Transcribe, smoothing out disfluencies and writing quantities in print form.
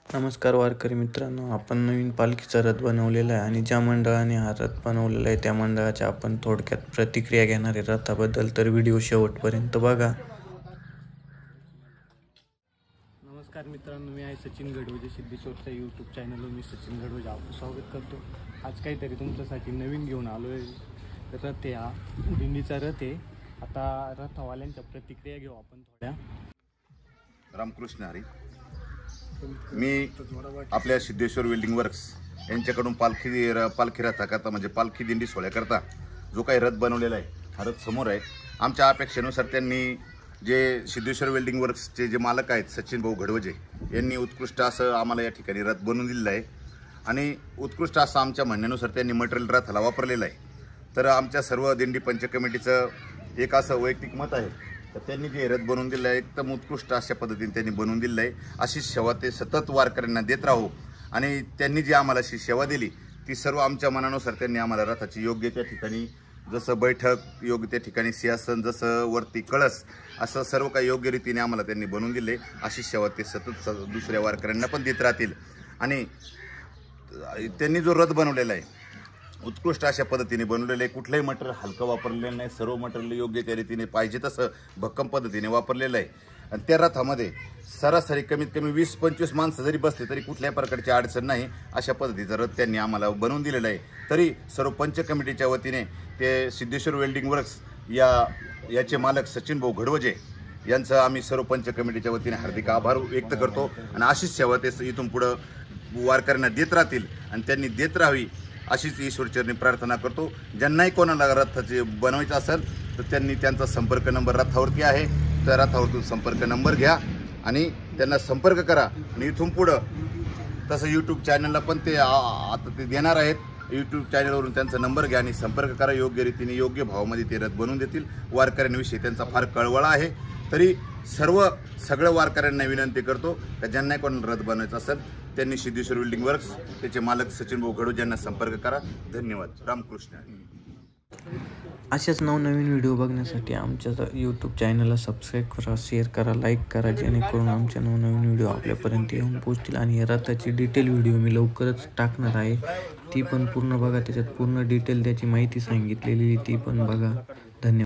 नमस्कार वारकरी मित्रांनो, आपण नवीन पालखीचा रथ बनवलेला आहे आणि ज्या मंडळाने हा रथ बनवलेला आहे त्या मंडळाच्या आपण थोडक्यात प्रतिक्रिया घेणार आहे रथाबद्दल, तर व्हिडिओ शेवटपर्यंत बघा. नमस्कार मित्रांनो, मी आहे सचिन गडवजे. सिद्धेश्वरच्या यूट्यूब चॅनलवर मी सचिन गडवजे आपलं स्वागत करतो. आज काहीतरी तुमच्यासाठी नवीन घेऊन आलो आहे. रथ आहे, हा दिंडीचा रथ आहे. आता रथवाल्यांच्या प्रतिक्रिया घेऊ आपण थोड्या. रामकृष्ण हरी. मी आपल्या सिद्धेश्वर वेल्डिंग वर्क्स यांच्याकडून पालखी रथाकरता म्हणजे पालखी दिंडी सोहळ्याकरता जो काही रथ बनवलेला आहे, हा रथ समोर आहे. आमच्या अपेक्षेनुसार त्यांनी जे सिद्धेश्वर वेल्डिंग वर्क्सचे जे मालक आहेत सचिन भाऊ गडवजे यांनी उत्कृष्ट असं आम्हाला या ठिकाणी रथ बनवून दिलेलं आहे आणि उत्कृष्ट असं आमच्या म्हणण्यानुसार त्यांनी मटेरियल रथाला वापरलेलं आहे. तर आमच्या सर्व दिंडी पंच कमिटीचं एक असं वैयक्तिक मत आहे तर त्यांनी जे रथ बनवून दिलं आहे एकदम उत्कृष्ट अशा पद्धतीने त्यांनी बनवून दिलं आहे. अशी सेवा ते सतत वारकऱ्यांना देत राहू आणि त्यांनी जी आम्हाला अशी सेवा दिली ती सर्व आमच्या मनानुसार त्यांनी आम्हाला रथाची योग्य त्या ठिकाणी जसं बैठक योग्य त्या ठिकाणी सिंहासन जसं वरती कळस असं सर्व काही योग्य रीतीने आम्हाला त्यांनी बनवून दिले. अशी सेवा ते सतत दुसऱ्या वारकऱ्यांना पण देत राहतील आणि त्यांनी जो रथ बनवलेला आहे उत्कृष्ट अशा पद्धतीने बनवलेलं आहे. कुठलंही मटेरियल हलकं वापरलेलं नाही, सर्व मटेरियल योग्य त्या रीतीने पाहिजे तसं भक्कम पद्धतीने वापरलेलं आहे. आणि त्या रथामध्ये सरासरी कमीत कमी 20-25 माणसं जरी बसले तरी कुठल्याही प्रकारची अडचण नाही अशा पद्धतीचा रथ त्यांनी आम्हाला बनवून दिलेला आहे. तरी सर्व पंच कमिटीच्या वतीने ते सिद्धेश्वर वेल्डिंग वर्क्स याचे मालक सचिन भाऊ गडवजे यांचं आम्ही सर्व पंच कमिटीच्या वतीने हार्दिक आभार व्यक्त करतो आणि अशीच सेवा ते इथून पुढं वारकऱ्यांना देत राहतील आणि त्यांनी देत राहावी अशीच ईश्वरचरणी प्रार्थना करतो. ज्यांनाही कोणाला रथाचे बनवायचं असेल तर त्यांनी त्यांचा संपर्क नंबर रथावरती आहे, त्या रथावरतून संपर्क नंबर घ्या आणि त्यांना संपर्क करा. आणि इथून पुढं तसं यूट्यूब चॅनलला पण ते आता ते देणार आहेत. यूट्यूब चॅनलवरून त्यांचा नंबर घ्या आणि संपर्क करा. योग्य रीतीने योग्य भावामध्ये ते रथ बनवून देतील. वारकऱ्यांविषयी त्यांचा फार कळवळा आहे. तरी सगळ्या वारकऱ्यांना विनंती करतो की ज्यांना कोणाला रथ बनवायचं असेल त्यांनी सिद्धेश्वर वेल्डिंग वर्क्स त्याचे मालक सचिन भाऊ गडवजे यांना संपर्क करा. धन्यवाद. रामकृष्ण. अशाच नवनवीन व्हिडिओ बघण्यासाठी आमच्या यूट्यूब चॅनलला सबस्क्राईब करा, शेअर करा, लाईक करा, जेणेकरून आमच्या नवनवीन व्हिडिओ आपल्यापर्यंत येऊन पोहोचतील. आणि या रथाची डिटेल व्हिडिओ मी लवकरच टाकणार आहे, ती पण पूर्ण बघा. त्याच्यात पूर्ण डिटेल त्याची माहिती सांगितलेली ती पण बघा.